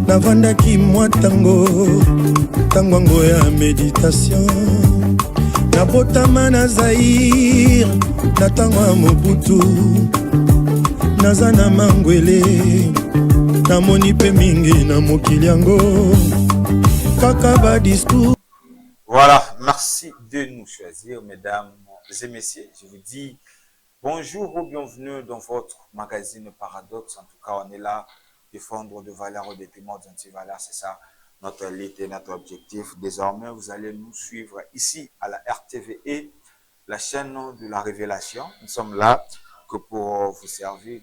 navandaki mwa tango ya méditation nabotama na Zaïre na tango ya Mobutu naza na mangwele namoni pe mingi na mokili yango kaka ba discours. Voilà, merci de nous choisir, mesdames et messieurs. Je vous dis bonjour ou bienvenue dans votre magazine Paradoxe. En tout cas, on est là, défendre de valeurs au détriment d'antivaleurs. C'est ça notre élite et notre objectif. Désormais, vous allez nous suivre ici à la RTVE, la chaîne de la révélation. Nous sommes là que pour vous servir.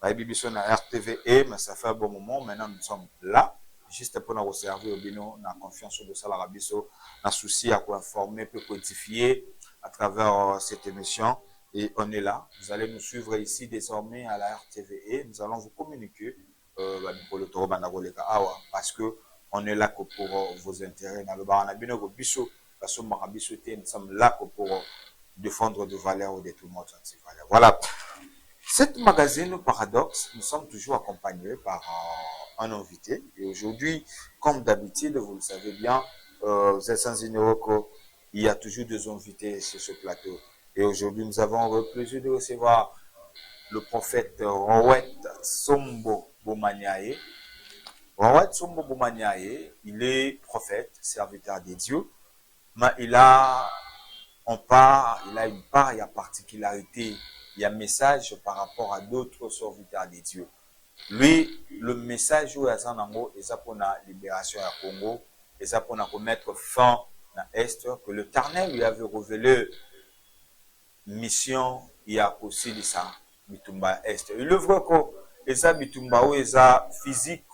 RTVE, mais ça fait un bon moment. Maintenant, nous sommes là juste pour nous servir. Nous avons confiance de ça, l'Arabiso, un souci à quoi informer, peut codifier à travers cette émission. Et on est là. Vous allez nous suivre ici désormais à la RTVE. Nous allons vous communiquer parce que on est là que pour vos intérêts. Nous sommes là que pour défendre de valeurs ou détournement d'antivaleurs. Voilà. Cette magazine Paradoxe, nous sommes toujours accompagnés par un invité. Et aujourd'hui, comme d'habitude, vous le savez bien, vous êtes sans ignorer qu'il y a toujours des invités sur ce plateau. Et aujourd'hui, nous avons le plaisir de recevoir le prophète Rowett Sombo Bomaniaye. Rowett Sombo Bomaniaye, il est prophète, serviteur de Dieu, mais il a une part, il y a particularité, il y a message par rapport à d'autres serviteurs de Dieu. Lui, le message où il y a pour la libération du Congo, il y a pour mettre fin à l'Est, que l'Éternel lui avait révélé mission, il y a aussi de ça, Bitumba Est. Il est vrai que les Bitumba ou les physique,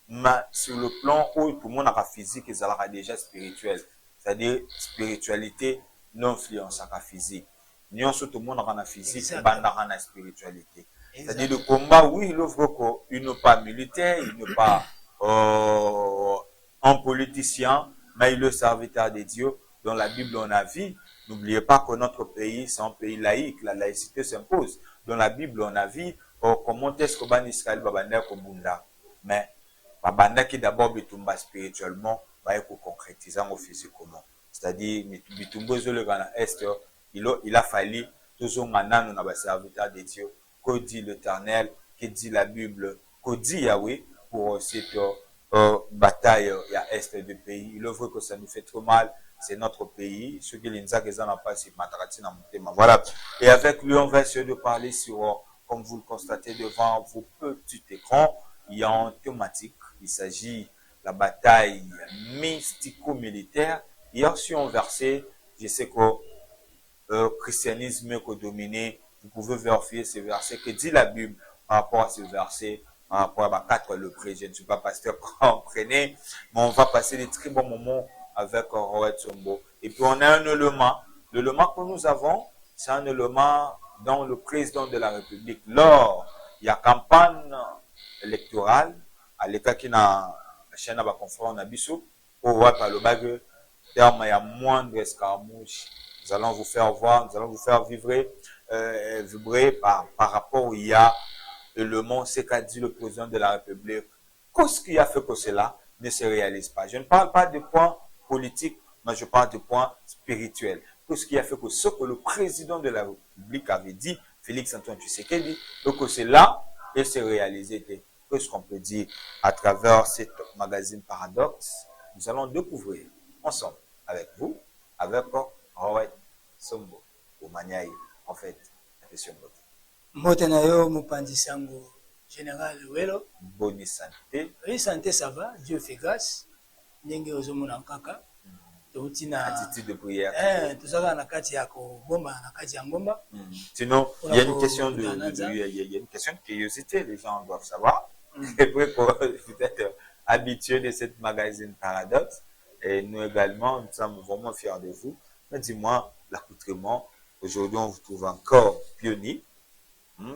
mais sur le plan où tout le monde a physique, ils ont déjà spirituel. C'est-à-dire, spiritualité non influence à la physique. Nous, tout le monde a la physique, et la spiritualité. C'est-à-dire, le combat, oui, il est vrai qu'il n'est pas militaire, il n'est pas un politicien, mais il est serviteur de Dieu. Dans la Bible, on a vu. N'oubliez pas que notre pays, c'est un pays laïque. La laïcité s'impose. Dans la Bible, on a vu comment est-ce que Ban Israël babanda kobunda. Mais babanda qui d'abord bitumba spirituellement, va être concrétisant au physiquement. C'est-à-dire, bitumba le Ghana Est, il a fallu toujours maintenant nous avons serviteur de Dieu. Que dit l'Éternel, que dit la Bible, que dit Yahweh pour cette bataille à Est du pays. Il est vrai que ça nous fait trop mal. C'est notre pays. Ce qui voilà. Et avec lui, on va essayer de parler sur, comme vous le constatez devant vos petits écrans, il y a une thématique. Il s'agit de la bataille mystico-militaire. Il y a aussi un verset, je sais que le christianisme est dominé. Vous pouvez vérifier ce verset que dit la Bible par rapport à ce verset, par rapport à 4 le pré. Je ne suis pas pasteur, comprenez, mais on va passer des très bons moments avec Rowett Sombo. Et puis on a un élément. L'élément que nous avons, c'est un élément dont le président de la République, lors il y a campagne électorale, à l'état qui n'a la chaîne à conférence en Abisso, pour voir par le bague, terme il y a moindre escarmouche. Nous allons vous faire voir, nous allons vous faire vibrer par rapport où il y a l'élément, c'est qu'a dit le président de la République. Qu'est-ce qui a fait que cela ne se réalise pas? Je ne parle pas de points politiques, mais je parle de points spirituels. Qu'est-ce qui a fait que ce que le président de la République avait dit, Félix Antoine Tshisekedi, que cela et se réalisé. Qu'est-ce qu'on peut dire à travers cette magazine Paradoxe? Nous allons découvrir ensemble avec vous, avec Rowett Sombo Bomaniaye, en fait, la question de Motenayo Mupandi Sango, Général Welo. Bonne santé. Oui, santé, ça va. Dieu fait grâce. Nenge ozomona nkaka. Attitude de prière. Tout ça, na kati ya bomba, na kati ya ngomba. Sinon, il y a une question il y a une question de curiosité. Les gens doivent savoir. Et puis, vous êtes habitué de cette magazine Paradoxe. Et nous également, nous sommes vraiment fiers de vous. Mais dis-moi, l'accoutrement, aujourd'hui, on vous trouve encore pionnier.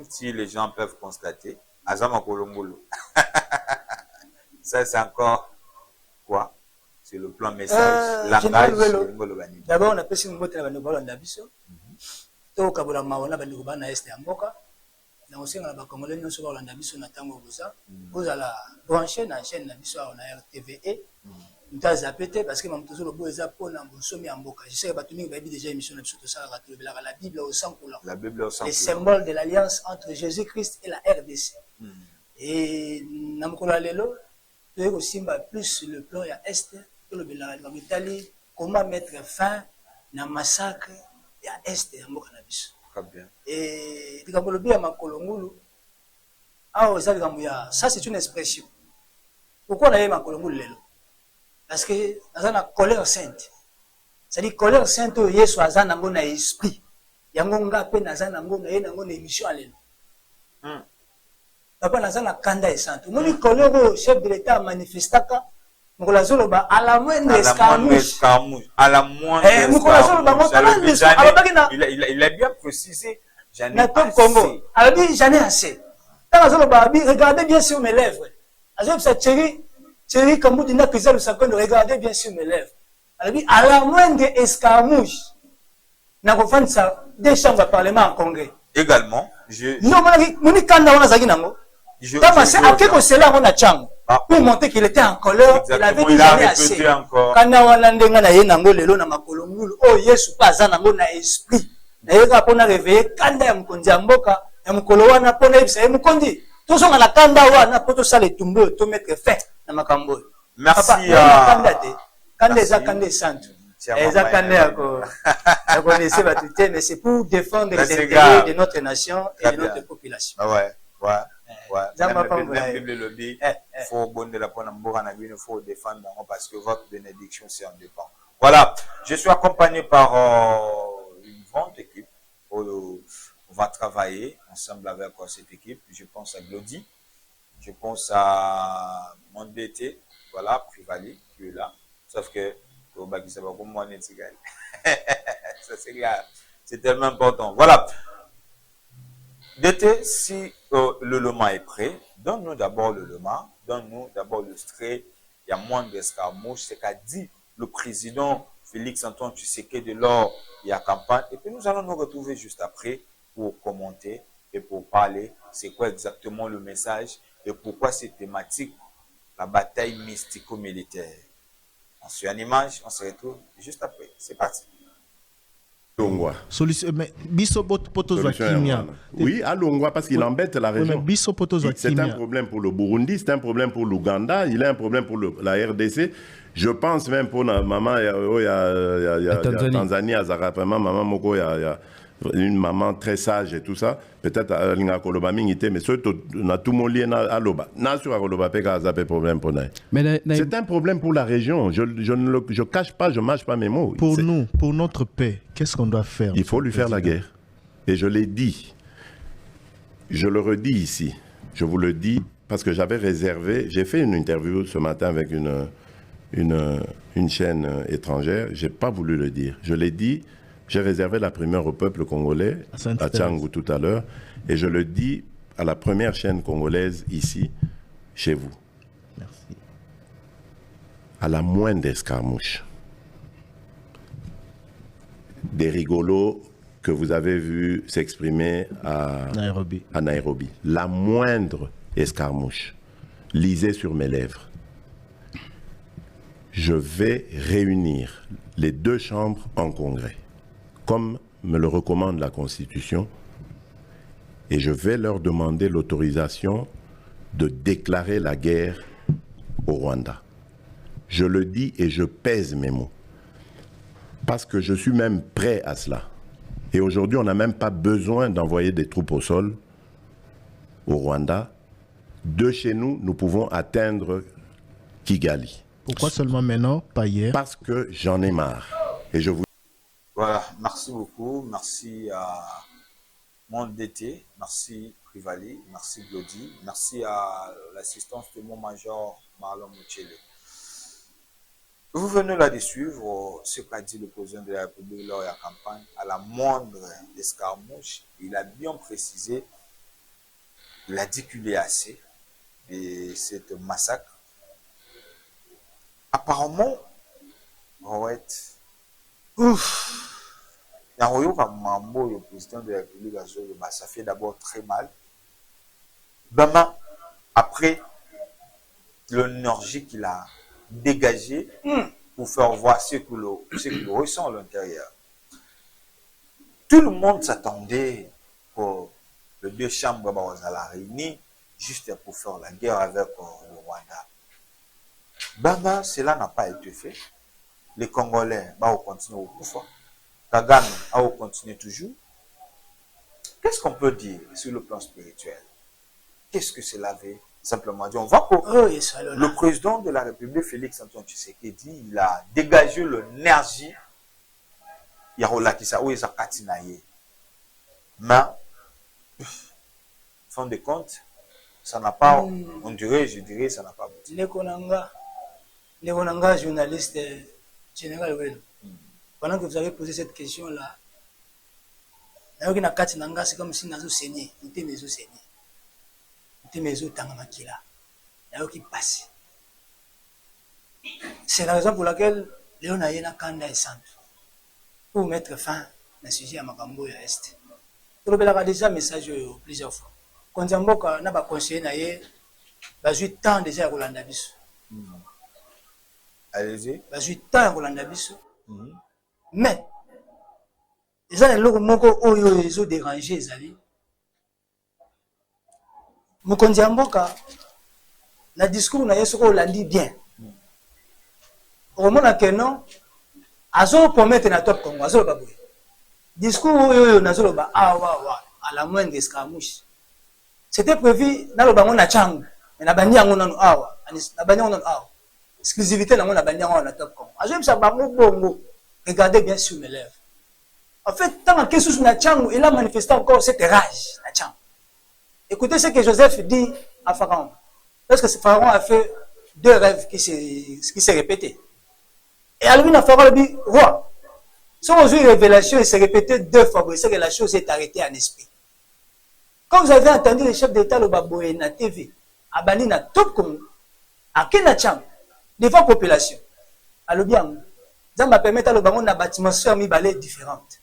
Si les gens peuvent constater, Azama Kolongolo. Ça, c'est encore quoi? C'est le plan message, langage. D'abord, on a passé une botte à la Nouvelle Nabiso. Tout Kabula Mawana, Banouba, Est et Amboka. na osenga ba congolais nyonso ba olanda biso na tango boza kozala branché na chaîne na biso na RTVE mutaza pété parce que mamtozo le beau eza pona bonsomi en mboka je sais que batumi ba bi déjà émission na biso to sala ka tolobela la Bible au 100%. La Bible au 100%. Les symboles de l'alliance entre Jésus-Christ et la RDC. Et na mokolo lelo to ko simba plus le plan ya est que le belala en Italie comment mettre fin na massacre ya est ya mboka na biso. Et likambo lobi ya makolo ngulu awo eza likambo ya ça c'est une expression. Pourquoi na ye makolo ngulu lelo? Parce que dans la colère sainte. C'est-à-dire colère sainte où Yesu aza nango na esprit. Yango nga pe naza nango na ye nango na émission lelo. Papa naza na kanda e sainte. Moni colère au chef de l'État manifestaka Mokola Zoloba à la moindre escarmouche. À la moindre Mokola Zoloba il a bien précisé j'en ai assez. Alors dit j'en ai assez. Quand Zoloba regardez bien sur mes lèvres. Azop sa Thierry Kamboudi n'a que ça le sac de regarder bien sur mes lèvres. Elle dit à la moindre escarmouche, n'a pas fait ça des chambres de parlement en congrès. Également, non, mon kanda on a zagi nango. Quand c'est après que c'est là on a chang pour montrer qu'il était en colère, il avait dit jamais assez. Quand on a ndenga na ye nango lelo na makolo ngulu, oh Yesu pas za nango na esprit. Na ye ka pona réveiller kanda ya mkonzi ya mboka, ya mkolo wana pona ibisa ye mkondi. Tout ça na kanda wana poto ça les tombeaux, to mettre fin. Merci mais c'est pour défendre les intérêts de notre nation et de notre population. Il faut défendre parce que votre bénédiction c'est en dépend. Voilà, je suis accompagné par une grande équipe. On va travailler ensemble avec cette équipe. Je pense à Glody. Je pense à mon DT, voilà, Privali, qui est là. Sauf que, ça c'est grave. C'est tellement important. Voilà. DT, si le lema est prêt, donne-nous d'abord le lema, donne-nous d'abord le strait. Il y a moins d'escarmouches. C'est qu'a dit le président Félix Antoine Tshisekedi lors il y a campagne. Et puis nous allons nous retrouver juste après pour commenter et pour parler. C'est quoi exactement le message? Et pourquoi cette thématique, la bataille mystico-militaire. On suit une image, on se retrouve juste après. C'est parti. Oui, à Longwa, parce qu'il embête la région. C'est un problème pour le Burundi, c'est un problème pour l'Ouganda, il a un problème pour la RDC. Je pense même pour la maman, il y a Tanzanie, Azarapama, maman Moko, il y a une maman très sage et tout ça. Peut-être à Koloba Mingité, mais surtout, on a tout mon lien à Loba. N'a sur Koloba Peka, ça fait problème pour nous. C'est un problème pour la région. Je ne cache pas, je ne mâche pas mes mots. Pour nous, pour notre paix, qu'est-ce qu'on doit faire? Il faut lui faire la guerre. Et je l'ai dit. Je le redis ici. Je vous le dis parce que j'avais réservé. J'ai fait une interview ce matin avec une chaîne étrangère. Je n'ai pas voulu le dire. Je l'ai dit. J'ai réservé la primeur au peuple congolais, à Tchangou tout à l'heure, et je le dis à la première chaîne congolaise ici, chez vous. Merci. À la moindre escarmouche, des rigolos que vous avez vus s'exprimer à Nairobi, la moindre escarmouche, lisez sur mes lèvres. Je vais réunir les deux chambres en congrès, comme me le recommande la Constitution, et je vais leur demander l'autorisation de déclarer la guerre au Rwanda. Je le dis et je pèse mes mots, parce que je suis même prêt à cela. Et aujourd'hui, on n'a même pas besoin d'envoyer des troupes au sol au Rwanda. De chez nous, nous pouvons atteindre Kigali. Pourquoi seulement maintenant, pas hier? Parce que j'en ai marre. Et je vous... Voilà, merci beaucoup. Merci à mon DT, merci Privali, merci Glody, merci à l'assistance de mon major Marlon Mouchele. Vous venez là de suivre ce qu'a dit le président de la République lors de la campagne. À la moindre escarmouche, il a bien précisé, il a dit qu'il est assez de cette massacre. Apparemment, le président de la République, ça fait d'abord très mal. Bama, après l'énergie qu'il a dégagée pour faire voir ce que le ressent à l'intérieur, tout le monde s'attendait pour les deux chambres réunies juste pour faire la guerre avec le Rwanda. Bama, cela n'a pas été fait. Les Congolais vont continuer au pouvoir. Kagame va continuer toujours. Qu'est-ce qu'on peut dire sur le plan spirituel? Qu'est-ce que cela veut simplement dire? On voit que le président de la République, Félix Antoine Tshisekedi, il a dégagé l'énergie. Il y a qui ça, où il a mais, fin de compte, ça n'a pas, on dirait, je dirais, ça n'a pas abouti. Les Konanga, journaliste général, pendant que vous avez posé cette question-là, c'est comme si nous avons saigné, nous avons saigné. Nous avons tangamakila, nous avons passé. C'est la raison pour laquelle Léon a yéna kanda et centre pour mettre fin à ce sujet à Makambo et à Est. Il y a déjà un message plusieurs fois. Quand on a conseillé, il y a 8 ans déjà à Rolanda Bissou. Allez-y. Il y a 8 ans à Rolanda Bissou. Mais, les gens qui ont dérangé, les amis. Mokonzi Mboka, le discours n'a pas dit bien. Au moment où non, azo promettre na top Congo, azo baboué. Discours nazo ba à la moindre escarmouche. C'était prévu dans le bango na chang, mais na bandi yango nanu awa, na bandi yango nanu awa. Exclusivité na na bandi yango na top Congo. Azo msa bango bongo. Regardez bien sur mes lèvres. En fait, tant que sous na chang, il a manifesté encore cette rage na chang. Écoutez ce que Joseph dit à Pharaon. Parce que Pharaon a fait 2 rêves qui s'est répété. Et à lui, Pharaon dit, roi, si on a une révélation, il s'est répété 2 fois, c'est que la chose est arrêtée en esprit. Quand vous avez entendu le chef d'État, le Baboé, na TV, à Bani, na Top Congo, à Kenacham, devant la population, à l'Obiang, ça m'a permis de le bangon na atmosphère différente.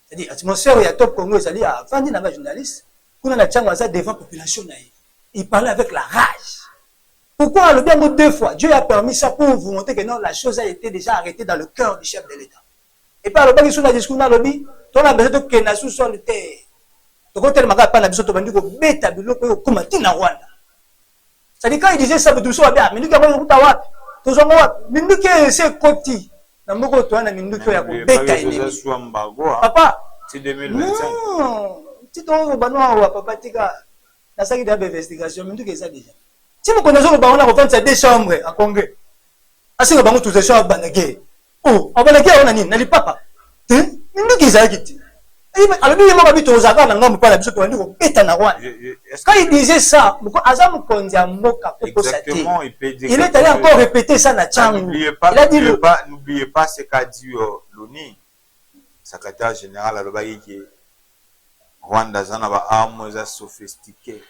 C'est-à-dire, l'atmosphère, il y a Top Congo, c'est-à-dire, avant de la journaliste, on a devant la population. Il parlait avec la rage. Pourquoi le bien 2 fois? Dieu a permis ça pour vous montrer que non, la chose a été déjà arrêtée dans le cœur du chef de l'État. Et par le bas, il y a un discours dans le lobby, on a besoin de que la sous-sol de terre. Donc, on a pas besoin de dire que bêta, de Rwanda. C'est-à-dire, quand il disait ça, tout ça, mais nous avons tout ça, mais nous qui c'est côté. Nous avons tout un papa, c'est 2025. Non. Si tu as un papa, tu as une investigation, mais tu as déjà. Si vous connaissez le baron, on a 2 chambres en Congrès. Si le baron, tout est sur Banagé. Oh, en Banagé, on a dit, n'a papa. Mais nous qui sommes dit. Alors, il m'a dit aux agarres, on pas l'habitude de dire quand il disait ça, exactement, il peut dire. Il est allé encore répéter ça dans Tchang. N'oubliez pas ce qu'a dit Loni, secrétaire général à l'Obaï qui est. Rwanda zana ba armes sophistiquées.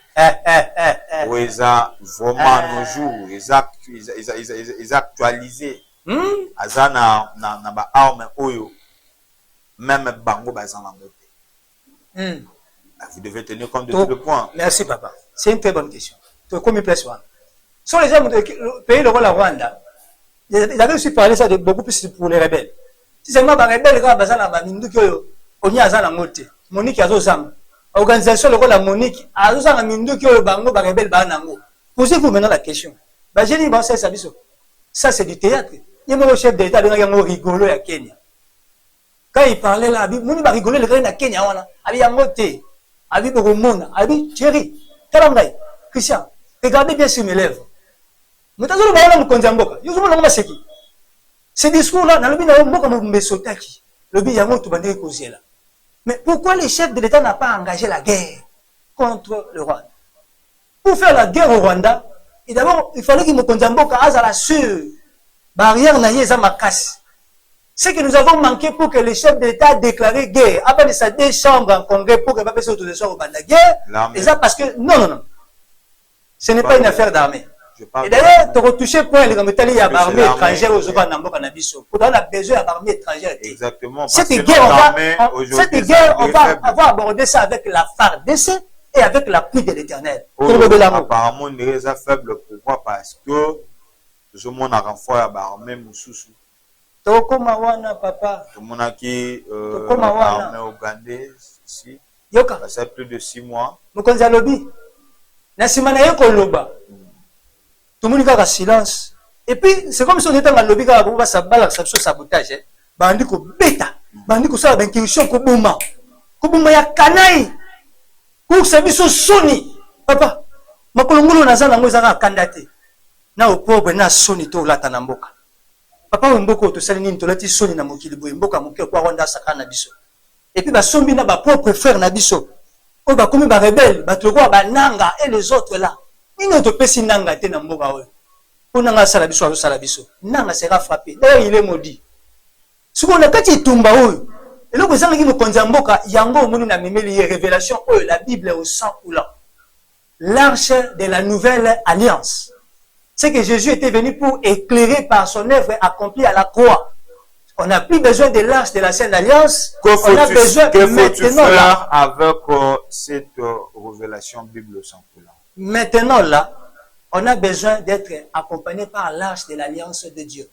Où ils ont vraiment nos jours, ils actualisé. Azana na ba armes oyo même bango bazana moté. Vous devez tenir compte de tous les points. Merci papa. C'est une très bonne question. Tu comme place one. Sur les hommes du pays le Rwanda, ils avaient aussi parlé ça de beaucoup plus pour les rebelles. Si c'est moi ba rebelle quand bazana ba minduki oyo oni azana moté. Monique Azozam, organisation le rôle la Monique, Azozam Minduki au Bango, Barebel Banango. Posez-vous maintenant la question. J'ai dit, ça c'est du théâtre. Il y a le chef d'État, il y a un rigolo à Kenya. Quand il parlait là, il y a rigolo le à Kenya, il y a un moté, il y a un Abi Thierry, Kalamray, Christian, regardez bien sur mes lèvres. Nous avons le ballon de Konzamboka, nous avons le Maseki. Ces discours-là, dans le but d'un mot comme Messotaki, le but d'un mot tout bandé causé là. Mais pourquoi le chef de l'État n'a pas engagé la guerre contre le Rwanda? Pour faire la guerre au Rwanda, et d'abord, il fallait qu'il me condamne à la sûre barrière naïe ma casse. C'est que nous avons manqué pour que le chef de l'État ait déclaré guerre. Après de sa 2 chambres en congrès pour que pas personne autorisation au Rwanda guerre. Et ça parce que, non. Ce n'est pas une affaire d'armée. Et d'ailleurs, tu as retouché point les il y a l'armée étrangère aux Rwanda. Pour on a besoin d'armée étrangère. Exactement. Cette guerre, on va aborder ça avec la FARDC et avec l'appui de l'Éternel. Apparemment, il est faible. Pourquoi? Parce que je m'en ai renforcé à Barmé Moussoussou. Tokoma wana papa. Tout le monde qui armée ougandais ici. Yoka. Ça fait plus de 6 mois. Mokonzi alobi. Na simana yeko loba. Tout le monde a silence. Et puis c'est comme si on était dans le lobby quand on va sabotage. Bandi ko beta. Bandi ko sala d'incursion ko buma. Ko buma ya kanai. Ko sabiso soni. Papa. Makolongolo na zana ngo zaka kandate. Na opobre na soni to lata na mboka. Papa mboko to sali nini to lati soni na mokili boye mboka moke kwa Rwanda saka na biso. Et puis ba sombi na ba propre frère na biso. O ba komi ba rebelle, ba toko ba nanga et les autres là. Nino to pesi nanga te na mboka oyo. Onanga sala biso azo sala biso. Nanga sera frappé. D'ailleurs il est maudit. Ce qu'on a kati tumba oyo. Et là vous allez mokonzi mboka yango moni na memeli révélation oyo la Bible au sang coulant. L'arche de la nouvelle alliance. C'est que Jésus était venu pour éclairer par son œuvre accomplie à la croix. On n'a plus besoin de l'arche de la Sainte Alliance. On a besoin maintenant là, avec cette révélation Bible sans coulant. Maintenant là, on a besoin d'être accompagné par l'arche de l'alliance de Dieu.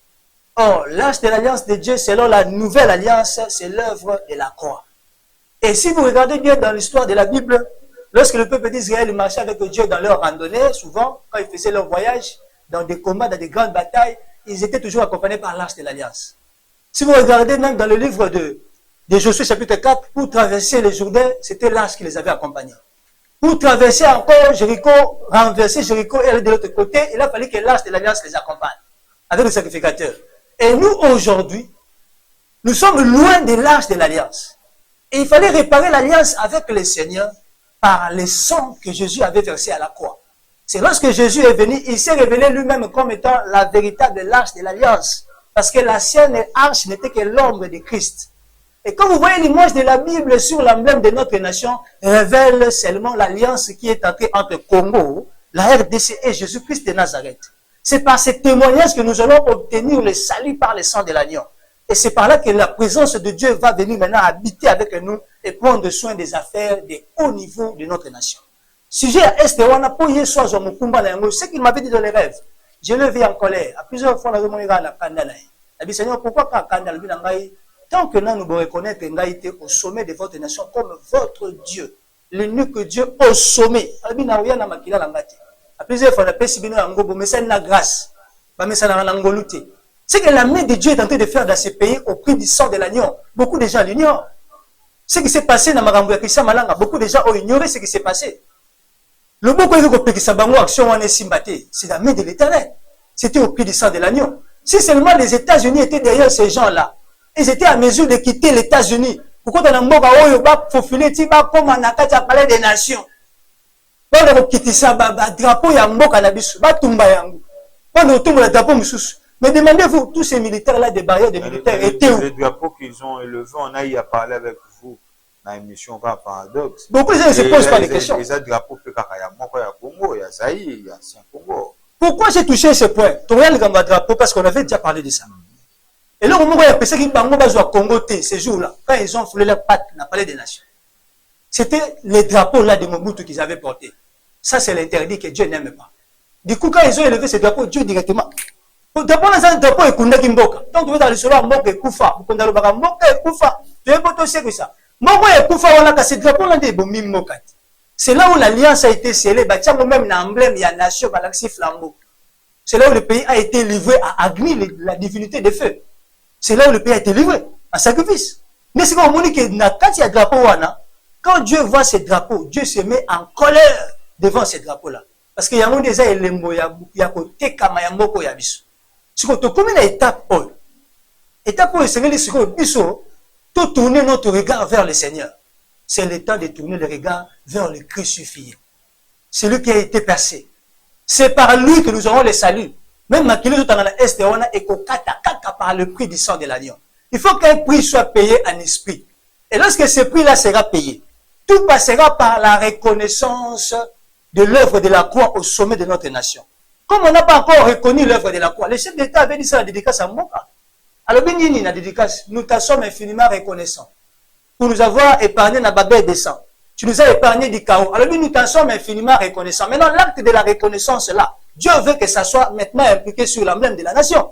Or, l'arche de l'alliance de Dieu, selon la nouvelle alliance, c'est l'œuvre de la croix. Et si vous regardez bien dans l'histoire de la Bible, lorsque le peuple d'Israël marchait avec Dieu dans leur randonnée, souvent, quand ils faisaient leur voyage, dans des combats, dans des grandes batailles, ils étaient toujours accompagnés par l'arche de l'alliance. Si vous regardez même dans le livre de Josué chapitre 4, pour traverser le Jourdain, c'était l'arche qui les avait accompagnés. Pour traverser encore Jéricho, renverser Jéricho et aller de l'autre côté, il a fallu que l'arche de l'alliance les accompagne, avec le sacrificateur. Et nous, aujourd'hui, nous sommes loin de l'arche de l'alliance. Et il fallait réparer l'alliance avec le Seigneur par le sang que Jésus avait versé à la croix. C'est lorsque Jésus est venu, il s'est révélé lui-même comme étant la véritable arche de l'alliance. Parce que l'ancienne arche n'était que l'ombre de Christ. Et quand vous voyez l'image de la Bible sur l'emblème de notre nation, révèle seulement l'alliance qui est entrée entre Congo, la RDC et Jésus-Christ de Nazareth. C'est par ce témoignage que nous allons obtenir le salut par le sang de l'agneau. Et c'est par là que la présence de Dieu va venir maintenant habiter avec nous et prendre soin des affaires de haut niveau de notre nation. Sujet à Est, on a pas soit ce qu'il m'avait dit dans les rêves. Je le vis en colère. À plusieurs fois, on a demandé à la Kandala. Il a dit, Seigneur, pourquoi pas Kandala? Tant que nous nous reconnaître Ngaïté au sommet de votre nation comme votre Dieu, l'unique Dieu au sommet. À plusieurs fois, on a pensé mais c'est la grâce. C'est que la main de Dieu est en train de faire dans ce pays au prix du sang de l'agneau. Beaucoup de gens l'ignorent. Ce qui s'est passé dans Marambo Christian Malanga, beaucoup de gens ont ignoré ce qui s'est passé. Le beaucoup c'est la main de l'Éternel. C'était au prix du sang de l'agneau. Si seulement les États-Unis étaient derrière ces gens-là, ils étaient à mesure de quitter les États-Unis. Pourquoi dans le monde où faufilé comme on a parlé des nations? Quand on quitte ça, drapeau ya mboka na biso, ba tumba yango. Quand on tombe le drapeau mususu. Mais demandez-vous, tous ces militaires-là, des barrières des militaires étaient où? Les drapeaux qu'ils ont élevés, on a eu à parler avec vous dans l'émission Paradoxe. Beaucoup de gens ne se posent pas des questions. Les drapeaux, il y a Congo, il y a Zaïre, il y a Saint-Congo. Pourquoi j'ai touché ce point? Tu regardes le drapeau parce qu'on avait déjà parlé de ça. Et là, au moment où il y a personne qui va au Congo, ces jours-là, quand ils ont foulé leurs pattes, on a parlé des nations. C'était les drapeaux-là de Mobutu qu'ils avaient portés. Ça, c'est l'interdit que Dieu n'aime pas. Du coup, quand ils ont élevé ces drapeaux, Dieu directement. Le drapeau, c'est un drapeau et Kunda Kimboka. Donc, tu veux dans le solo, Mboka et Koufa. Vous connaissez le baga, Mboka et Koufa. Tu veux pas aussi que ça. Mboka et Koufa, on a cassé le drapeau, on a dit, bon, Mboka. C'est là où l'alliance a été scellée. Bah, tiens, même l'emblème, il y a nation, Balaxi Flambeau. C'est là où le pays a été livré à Agni, la divinité des feux. C'est là où le pays a été livré, en sacrifice. Mais c'est comme on dit que quand Dieu voit ces drapeaux, Dieu se met en colère devant ces drapeaux-là. Parce qu'il y a déjà elembo, il y a côté kamayamboko yabiso. Si on te commune à étape, c'est de tourner notre regard vers le Seigneur. C'est le temps de tourner le regard vers le crucifié. C'est lui qui a été percé. C'est par lui que nous aurons le salut. Même Makilo dans l'Est, on a écokata par le prix du sang de l'agneau. Il faut qu'un prix soit payé en esprit. Et lorsque ce prix-là sera payé, tout passera par la reconnaissance de l'œuvre de la croix au sommet de notre nation. Comme on n'a pas encore reconnu l'œuvre de la croix, le chef d'État avait dit ça à la dédicace à Mboka. Alors, la dédicace, nous t'en sommes infiniment reconnaissants pour nous avoir épargné la babelle des sangs. Tu nous as épargné du chaos. Alors nous t'en sommes infiniment reconnaissants. Maintenant, l'acte de la reconnaissance là, Dieu veut que ça soit maintenant impliqué sur l'emblème de la nation.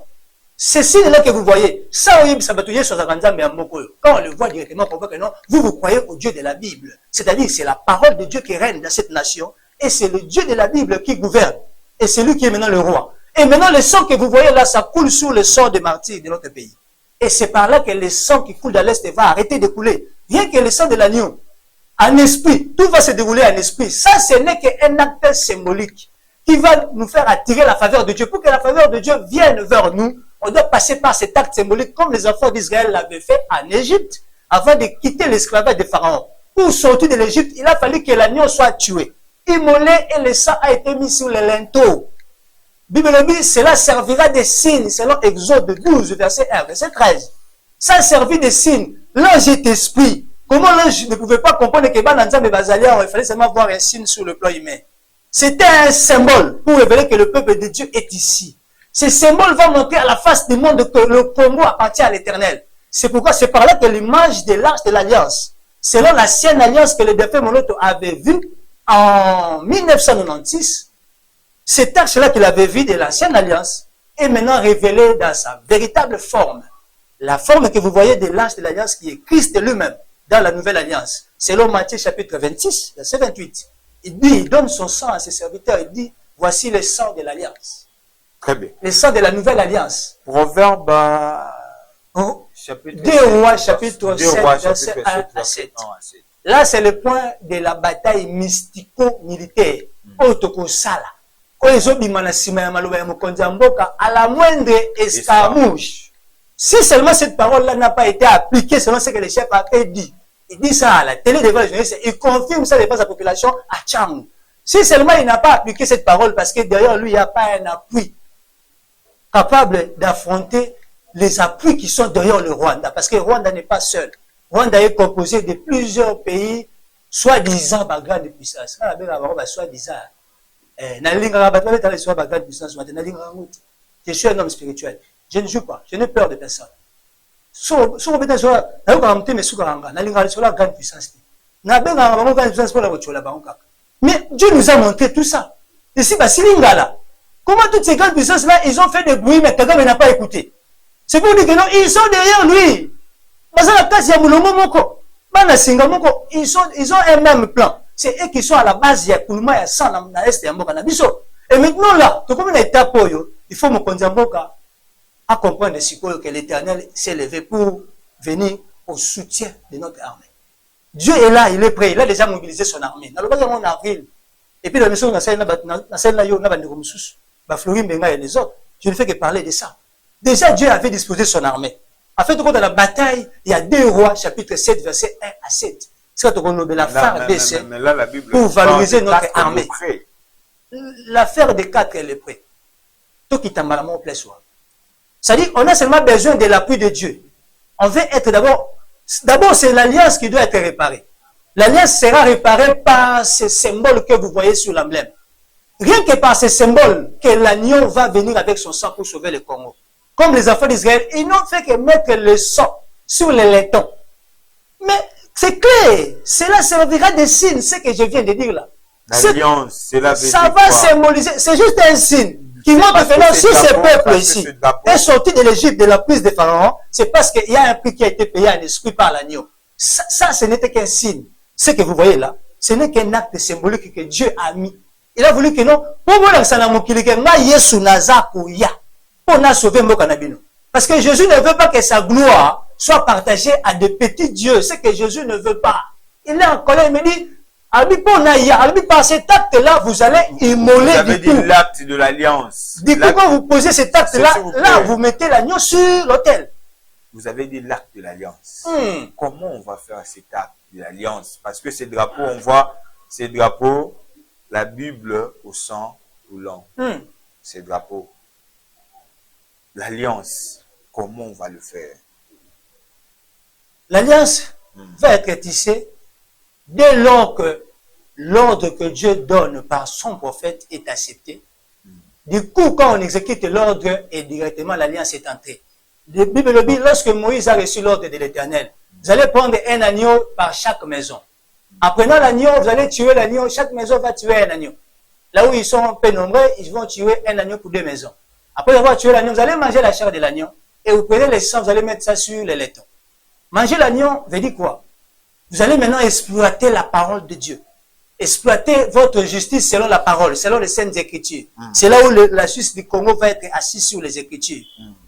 C'est signe-là que vous voyez. Ça, quand on le voit directement, on voit que non, vous croyez au Dieu de la Bible. C'est-à-dire, c'est la parole de Dieu qui règne dans cette nation. Et c'est le Dieu de la Bible qui gouverne. Et c'est lui qui est maintenant le roi. Et maintenant, le sang que vous voyez là, ça coule sur le sang des martyrs de notre pays. Et c'est par là que le sang qui coule dans l'Est va arrêter de couler. Rien que le sang de l'agneau. En esprit, tout va se dérouler en esprit. Ça, ce n'est qu'un acte symbolique qui va nous faire attirer la faveur de Dieu. Pour que la faveur de Dieu vienne vers nous, on doit passer par cet acte symbolique comme les enfants d'Israël l'avaient fait en Égypte avant de quitter l'esclavage de Pharaon. Pour sortir de l'Égypte, il a fallu que l'agneau soit tué, immolé et le sang a été mis sur les linteaux. Bible dit, cela servira de signe, selon Exode 12, verset 1, verset 13. Ça servit de signe. L'ange est esprit. Comment l'ange ne pouvait pas comprendre que il fallait seulement voir un signe sur le plan humain. C'était un symbole pour révéler que le peuple de Dieu est ici. Ce symbole va montrer à la face du monde que le Congo appartient à l'Éternel. C'est pourquoi c'est par là que l'image de l'arche de l'Alliance, selon l'ancienne alliance que le défunt Monoto avait vue en 1996, cet arche-là qu'il avait vu de l'ancienne alliance est maintenant révélé dans sa véritable forme. La forme que vous voyez de l'arche de l'Alliance qui est Christ lui-même dans la nouvelle alliance. Selon Matthieu chapitre 26, verset 28. Il dit, il donne son sang à ses serviteurs, il dit, voici le sang de l'Alliance. Très bien. Le sang de la nouvelle alliance. Proverbe chapitre 2 Rois, chapitre 7, verset 1 à 7. Là, c'est le point de la bataille mystico-militaire. À la moindre escarmouche. Si seulement cette parole-là n'a pas été appliquée selon ce que le chef a dit, il dit ça à la télé devant les journalistes, il confirme ça devant sa population à Tchang. Si seulement il n'a pas appliqué cette parole parce que derrière lui, il n'y a pas un appui capable d'affronter les appuis qui sont derrière le Rwanda. Parce que le Rwanda n'est pas seul. Le Rwanda est composé de plusieurs pays, soi-disant, par grande puissance. Soi-disant. Je suis un homme spirituel. Je ne joue pas. Je n'ai peur de personne. Mais Dieu nous a montré tout ça. Ici, comment toutes ces grandes puissances-là, ils ont fait des bruits, mais Kagame n'a pas écouté. C'est pour dire que non, ils sont derrière lui. Ils ont un même plan. C'est eux qui sont à la base, il y a Kulma, il y a 100 dans l'Est et Mboka. Et maintenant là, comme une étape, il faut me conduire à comprendre que l'Éternel s'est levé pour venir au soutien de notre armée. Dieu est là, il est prêt, il a déjà mobilisé son armée. Dans le bas en avril, et puis la mission dans celle-là, les autres, je ne fais que parler de ça. Déjà, Dieu avait disposé son armée. En fait, dans la bataille, il y a 2 Rois, chapitre 7, verset 1 à 7. C'est quand on a la phare d'essai pour valoriser notre armée. L'affaire des 4, elle est prête. Tout qui t'a mal au plaît soi. C'est-à-dire, on a seulement besoin de l'appui de Dieu. On veut être d'abord, c'est l'alliance qui doit être réparée. L'alliance sera réparée par ces symboles que vous voyez sur l'emblème. Rien que par ces symboles que l'agneau va venir avec son sang pour sauver le Congo. Comme les enfants d'Israël, ils n'ont fait que mettre le sang sur les laitons. Mais c'est clair, cela servira de signe, ce que je viens de dire là. L'alliance, c'est la vérité. Ça va symboliser, c'est juste un signe qui montre que non, si ce peuple ici est sorti de l'Égypte, de la prise de Pharaon, c'est parce qu'il y a un prix qui a été payé en esprit par l'agneau. Ça, ce n'était qu'un signe. Ce que vous voyez là, ce n'est qu'un acte symbolique que Dieu a mis. Il a voulu que non, pour moi, on a sauvé Mokanabino. Parce que Jésus ne veut pas que sa gloire soit partagée à des petits dieux. C'est que Jésus ne veut pas. Il est en colère, il me dit, par cet acte-là, vous allez immoler. Vous avez dit l'acte de l'alliance. Du coup, quand vous posez cet acte-là, là, vous mettez l'agneau sur l'autel. Vous avez dit l'acte de l'alliance. Comment on va faire cet acte de l'alliance? Parce que ces drapeaux, on voit ces drapeaux, la Bible au sang roulant. Ces drapeaux. L'alliance, comment on va le faire? L'alliance va être tissée dès lors que l'ordre que Dieu donne par son prophète est accepté. Du coup, quand on exécute l'ordre, et directement l'alliance est entrée. La Bible dit, lorsque Moïse a reçu l'ordre de l'Éternel, vous allez prendre un agneau par chaque maison. En prenant l'agneau, vous allez tuer l'agneau. Chaque maison va tuer un agneau. Là où ils sont un peu nombreux, ils vont tuer un agneau pour 2 maisons. Après avoir tué l'agneau, vous allez manger la chair de l'agneau. Et vous prenez le sang, vous allez mettre ça sur les laitons. Manger l'agneau veut dire quoi? Vous allez maintenant exploiter la parole de Dieu. Exploiter votre justice selon la parole, selon les saintes écritures. C'est là où la justice du Congo va être assise sur les écritures.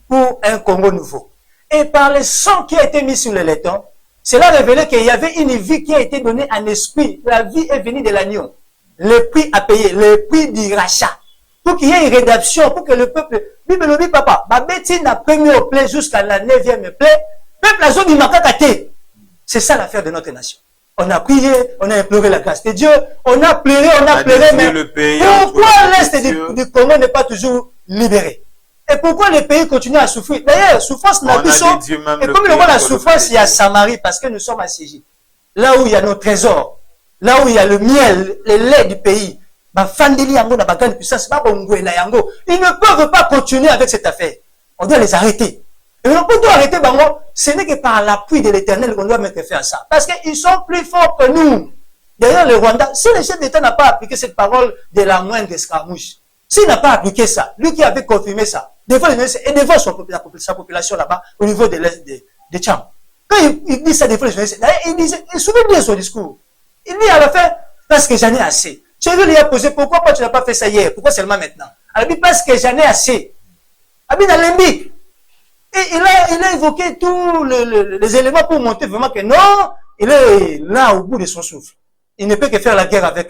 Pour un Congo nouveau. Et par le sang qui a été mis sur les laitons, cela révélait qu'il y avait une vie qui a été donnée en esprit. La vie est venue de l'agneau. Le prix à payer, le prix du rachat. Pour qu'il y ait une rédemption, pour que le peuple, Bible dit papa, ma bêtise n'a pas mis au plaie jusqu'à la 9e plaie, peuple a zone du makakate. C'est ça l'affaire de notre nation. On a prié, on a imploré la grâce de Dieu, on a pleuré, mais pourquoi l'Est du Congo n'est pas toujours libéré? Et pourquoi les pays continuent à souffrir? D'ailleurs, souffrance n'a plus son. Et comme le voit la souffrance, il y a Samarie, parce que nous sommes assiégés. Là où il y a nos trésors, là où il y a le miel, le lait du pays, ils ne peuvent pas continuer avec cette affaire. On doit les arrêter. Et on peut tout arrêter, Bango. Ce n'est que par l'appui de l'Éternel qu'on doit mettre fin à ça. Parce qu'ils sont plus forts que nous. D'ailleurs, le Rwanda, si le chef d'État n'a pas appliqué cette parole de la moindre escarmouche, s'il n'a pas appliqué ça, lui qui avait confirmé ça, et devant sa population là-bas, au niveau de l'Est de Tcham, quand il dit ça devant les journalistes, il souvient bien son discours. Il dit à la fin, parce que j'en ai assez. Tu lui as posé, pourquoi tu n'as pas fait ça hier? Pourquoi seulement maintenant? Elle dit, parce que j'en ai assez. Elle dit, dans l'Embic. Et il a évoqué tous les éléments pour montrer vraiment que non, il est là au bout de son souffle. Il ne peut que faire la guerre avec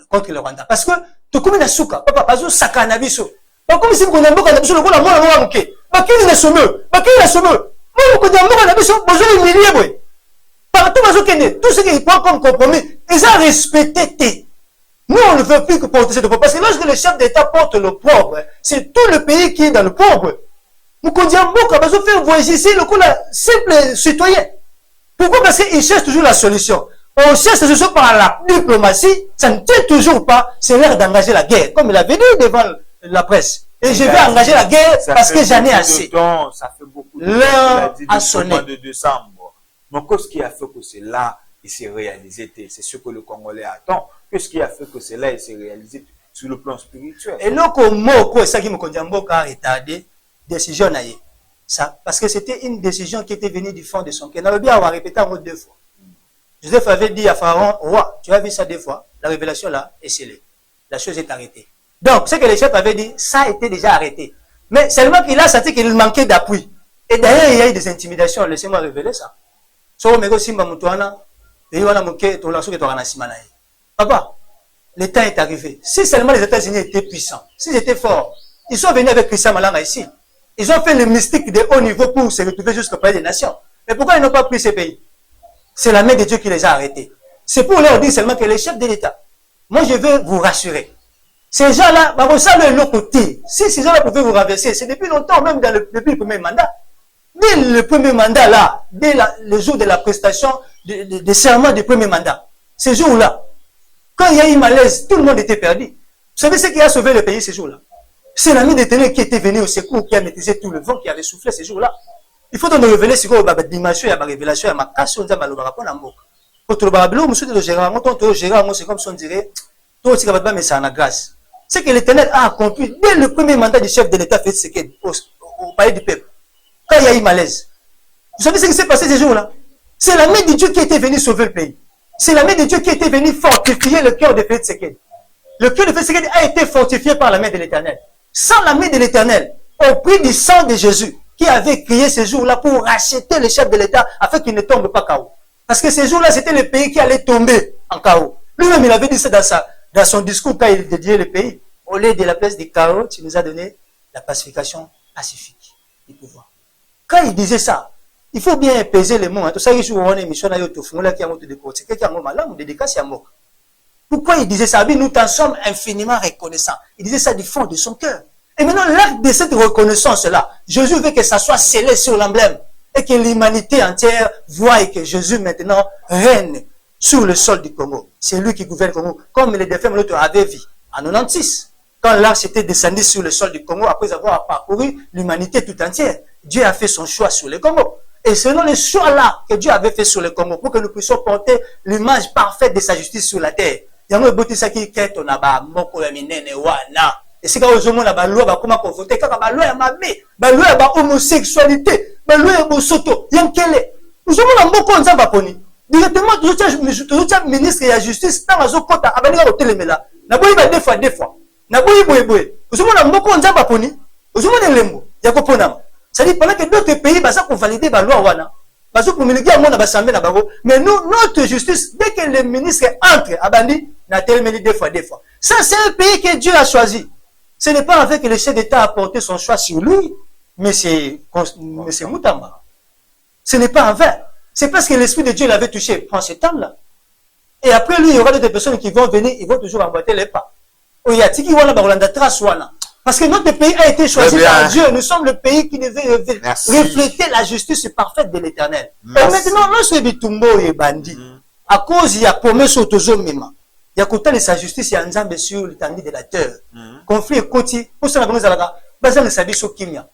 contre le Rwanda. Parce que, tout comme il a souka, papa, pas de sakana biso. Pas comme si vous avez un peu de la mort, ok. Pas qu'il est sommeux. Pas qu'il est sommeux. Moi, vous avez un peu de humilié, boy. Partout, tout ce qui prend comme compromis, ils ont respecté. Nous, on ne veut plus que porter cette pauvre. Parce que lorsque le chef d'État porte le pauvre, c'est tout le pays qui est dans le pauvre. Nous conduisons beaucoup à faire voyager ici le coup là, simple citoyen. Pourquoi? Parce qu'ils cherchent toujours la solution. On cherche la solution par la diplomatie, ça ne tient toujours pas, c'est l'heure d'engager la guerre. Comme il avait dit devant la presse. Et je vais engager la guerre parce que j'en ai assez. Ça fait beaucoup de temps. L'heure a sonné. De décembre. Donc, ce qui a fait que cela s'est réalisé, c'est ce que le Congolais attend. Qu'est-ce qui a fait que cela s'est réalisé sur le plan spirituel? Et là, c'est ça qui me conduit à retarder décision. Ça, parce que c'était une décision qui était venue du fond de son cœur. On a bien répété en mot 2 fois. Joseph avait dit à Pharaon, roi, tu as vu ça 2 fois, la révélation là est scellée. La chose est arrêtée. Donc, ce que les chefs avaient dit, ça a été déjà arrêté. Mais seulement qu'il a senti qu'il manquait d'appui. Et d'ailleurs, il y a eu des intimidations. Laissez-moi révéler ça. Papa, le temps est arrivé. Si seulement les États-Unis étaient puissants, s'ils étaient forts, ils sont venus avec Christian Malanga ici. Ils ont fait le mystique de haut niveau pour se retrouver jusqu'au Palais des Nations. Mais pourquoi ils n'ont pas pris ces pays? C'est la main de Dieu qui les a arrêtés. C'est pour leur dire seulement que les chefs de l'État, moi je veux vous rassurer. Ces gens-là, vous savez l'autre côté. Si ces gens-là pouvaient vous renverser, c'est depuis longtemps, même depuis le premier mandat. Dès le premier mandat là, dès le jour de la prestation de serment du premier mandat, ces jours-là, quand il y a eu malaise, tout le monde était perdu. Vous savez ce qui a sauvé le pays ces jours-là? C'est l'ami d'Éternel qui était venu au secours, qui a maîtrisé tout le vent qui avait soufflé ces jours-là. Il faut donc nous révéler ce qu'on a dimension, il y a ma révélation, il y a ma casse, on dit à ma loba, on a mot. Pour tout le barablo, monsieur de gérer, c'est comme si on dirait, toi aussi, mais c'est en grâce. C'est que l'Éternel a accompli dès le premier mandat du chef de l'État fait ce qu'il au palais du peuple. Quand il y a eu malaise. Vous savez ce qui s'est passé ces jours-là? C'est la main de Dieu qui était venue sauver le pays. C'est la main de Dieu qui était venue fortifier le cœur de Félix Tshisekedi. Le cœur de Félix Tshisekedi a été fortifié par la main de l'Éternel. Sans la main de l'Éternel, au prix du sang de Jésus, qui avait crié ces jours-là pour racheter le chef de l'État afin qu'il ne tombe pas KO. Parce que ces jours-là, c'était le pays qui allait tomber en KO. Lui-même, il avait dit ça dans son discours quand il dédiait le pays. Au lieu de la place du chaos, tu nous as donné la pacification pacifique du pouvoir. Quand il disait ça, il faut bien peser les mots. Pourquoi il disait ça? Nous t'en sommes infiniment reconnaissants. Il disait ça du fond de son cœur. Et maintenant, l'acte de cette reconnaissance-là, Jésus veut que ça soit scellé sur l'emblème et que l'humanité entière voie que Jésus maintenant règne sur le sol du Congo. C'est lui qui gouverne le Congo, comme les défunts l'autre avaient vu en 96. Quand l'arche était descendu sur le sol du Congo, après avoir parcouru l'humanité tout entière, Dieu a fait son choix sur le Congo. Et selon les choix là que Dieu avait fait sur le Congo, pour que nous puissions porter l'image parfaite de sa justice sur la terre. Yango ebotisa ki keto na ba moko ya minene wana. Et c'est quand on a ba loi ba comment confronter quand ba loi ya mabe, ba loi ya ba homosexualité, ba loi ya bosoto, yankele. Nous avons un moko nzamba poni. Directement tout le ministre de la justice dans la zone kota abandika hotel mela. Na boyi ba deux fois. Na boyi boye. Nous avons un moko nzamba poni. Nous avons lembo ya kopona. Ça dit pendant que d'autres pays bah ça pour valider la loi wana. Parce que pour miliquer à mon assemblée na bango, mais nous notre justice dès que le ministre entre abandi na tel deux fois. Ça c'est un pays que Dieu a choisi. Ce n'est pas avec que le chef d'État a porté son choix sur lui, mais c'est Moutamba. Ce n'est pas en vain. C'est parce que l'Esprit de Dieu l'avait touché. Prends ce temps-là. Et après lui, il y aura des personnes qui vont venir, ils vont toujours emboîter les pas. Parce que notre pays a été choisi par Dieu. Nous sommes le pays qui devait refléter la justice parfaite de l'Éternel. Et maintenant, lorsque Bitumbo est bandit, à cause il y a promesse autozomima, il y a côté de sa justice, il y a un ensemble sur l'étendue de la terre. Conflit et côté, pour ça, nous allons baser le service au Kimia.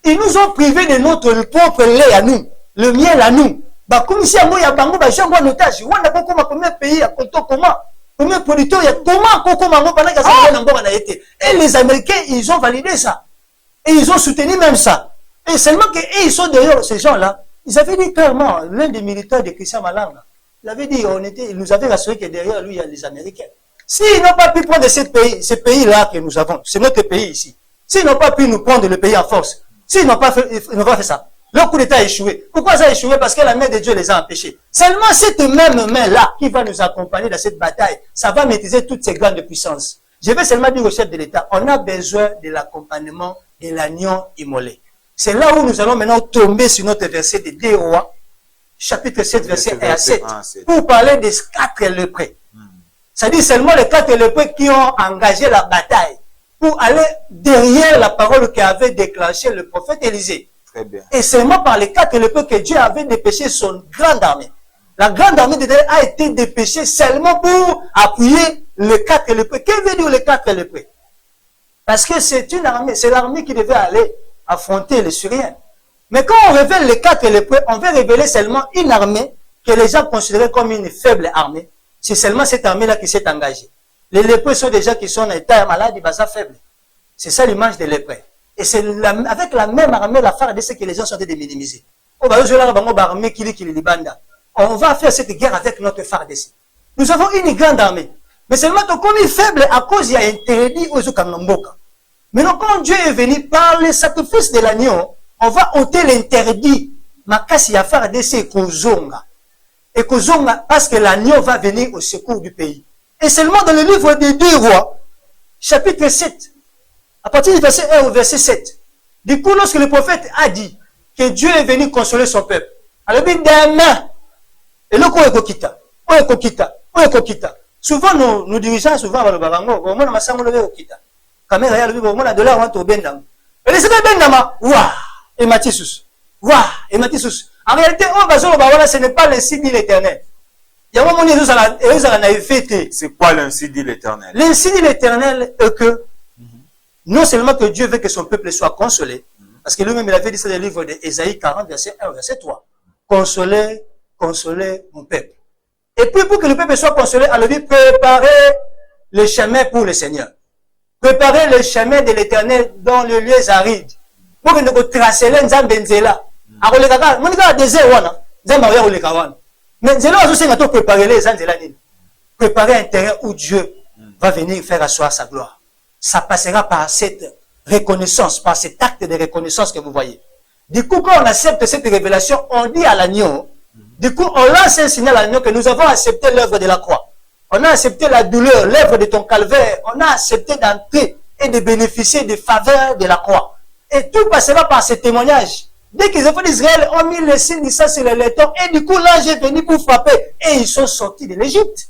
Ils nous ont privés de notre propre lait à nous, le miel à nous. Comme ici, à moi, il y a Bango, j'ai un bon otage. On a combien de pays, à comment? Combien de producteurs, il y a comment et les Américains, ils ont validé ça. Et ils ont soutenu même ça. Et seulement qu'ils sont derrière ces gens-là, ils avaient dit clairement, l'un des militaires de Christian Malanga, il avait dit, il nous avait rassuré que derrière lui, il y a les Américains. S'ils n'ont pas pu prendre ce pays-là que nous avons, c'est notre pays ici. S'ils n'ont pas pu nous prendre le pays en force, s'ils n'ont pas fait ça, leur coup d'État a échoué. Pourquoi ça a échoué? Parce que la main de Dieu les a empêchés. Seulement cette même main-là qui va nous accompagner dans cette bataille, ça va maîtriser toutes ces grandes puissances. Je vais seulement dire au chef de l'État, on a besoin de l'accompagnement de l'agneau immolé. C'est là où nous allons maintenant tomber sur notre verset de 2 Rois, chapitre 7, verset 1 à 7, pour parler des 4 lépreux. Ça dit seulement les 4 lépreux qui ont engagé la bataille pour aller derrière la parole qu'avait déclenché le prophète Élisée. Très bien. Et seulement par les 4 lépreux que Dieu avait dépêché son grande armée. La grande armée de Dieu a été dépêchée seulement pour appuyer les 4 lépreux. Qu'est-ce que veut dire les 4 lépreux? Parce que c'est une armée, c'est l'armée qui devait aller affronter les Syriens. Mais quand on révèle les 4 lépreux, on veut révéler seulement une armée que les gens considéraient comme une faible armée. C'est seulement cette armée-là qui s'est engagée. Les lépreux sont des gens qui sont en état malade, ils sont faibles. C'est ça l'image des lépreux. Et c'est avec la même armée, la phare de ce que les gens sont en train de minimiser. On va faire cette guerre avec notre phare d'essai. Nous avons une grande armée. Mais seulement comme il est faible à cause il y a interdit aux Okanamboka. Maintenant, quand Dieu est venu par le sacrifice de l'agneau, on va ôter l'interdit. Makasi ya phare d'essai Kozonga. Et Kozonga, parce que l'agneau va venir au secours du pays. Et seulement dans le livre des 2 Rois, chapitre 7, à partir du verset 1 au verset 7, du coup, lorsque le prophète a dit que Dieu est venu consoler son peuple, alors il dit demain, et le quoi est souvent nous dirigeons souvent à l'Obarango, au moins, on a okita. Caméra, il y a le dollar, on a bendam. Et les bendama, ouah, et Matissus. Ouah, et Matissus. En réalité, ce n'est pas le signe de l'Éternel. Il y a un moment où c'est quoi l'insigne de l'Éternel? L'insigne de l'Éternel est que non seulement que Dieu veut que son peuple soit consolé, parce que lui-même il avait dit ça dans le livre d'Ésaïe 40, verset 1, verset 3. Consolez mon peuple. Et puis pour que le peuple soit consolé, elle dit préparez le chemin pour le Seigneur. Préparez le chemin de l'Éternel dans le lieu aride. Pour que nous tracer les Nzambenzela. Alors les gars, mon gars désert wana, Nzamba ou les kawan. Mais Nzela aussi c'est préparer les Nzela. Préparer un terrain où Dieu va venir faire asseoir sa gloire. Ça passera par cette reconnaissance, par cet acte de reconnaissance que vous voyez. Du coup, quand on accepte cette révélation, on dit à l'agneau, du coup, on lance un signal à l'agneau que nous avons accepté l'œuvre de la croix. On a accepté la douleur, l'œuvre de ton calvaire. On a accepté d'entrer et de bénéficier des faveurs de la croix. Et tout passera par ce témoignage. Dès que les enfants d'Israël ont mis le signe de ça sur les laitons, et du coup, l'ange est venu pour frapper. Et ils sont sortis de l'Égypte.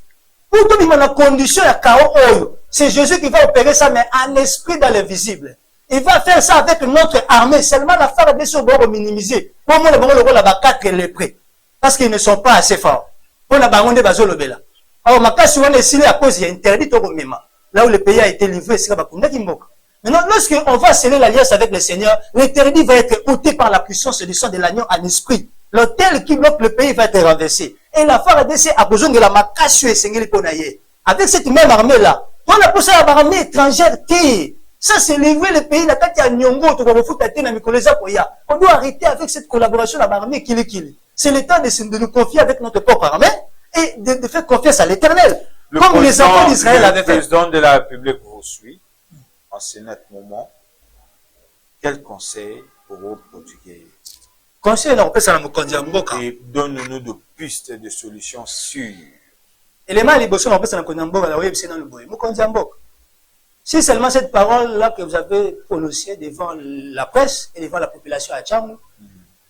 Pour tout le monde, la condition est chaos. C'est Jésus qui va opérer ça, mais en esprit dans le visible. Il va faire ça avec notre armée. Seulement la phare de ce bord minimisé. Pour moi, le rôle là-bas, 4 lépreux. Parce qu'ils ne sont pas assez forts. Pour la baronne de Bazolobela. Alors, ma casse, on est signé à cause, il y a interdit au même. Là où le pays a été livré, c'est là-bas. Maintenant, lorsqu'on va sceller l'alliance avec le Seigneur, l'interdit va être ôté par la puissance du sang de l'agneau en esprit. L'autel qui bloque le pays va être renversé. Et la FARDC a besoin de la Makashu et Sengeli Ponaye. Avec cette même armée-là, on a posé à l'armée étrangère. Ça, c'est livrer le pays. On doit arrêter avec cette collaboration à l'armée qui. C'est le temps de nous confier avec notre propre armée et de faire confiance à l'Éternel. Comme les enfants d'Israël avaient fait. Le président de la République vous suit en ce net moment. Quel conseil pour vos Portugais? Conseil, on peut ça dans et donne-nous de pistes de solutions sûres. Élément les bossons, on peut ça dans si seulement cette parole-là que vous avez prononcée devant la presse et devant la population à Tchangou,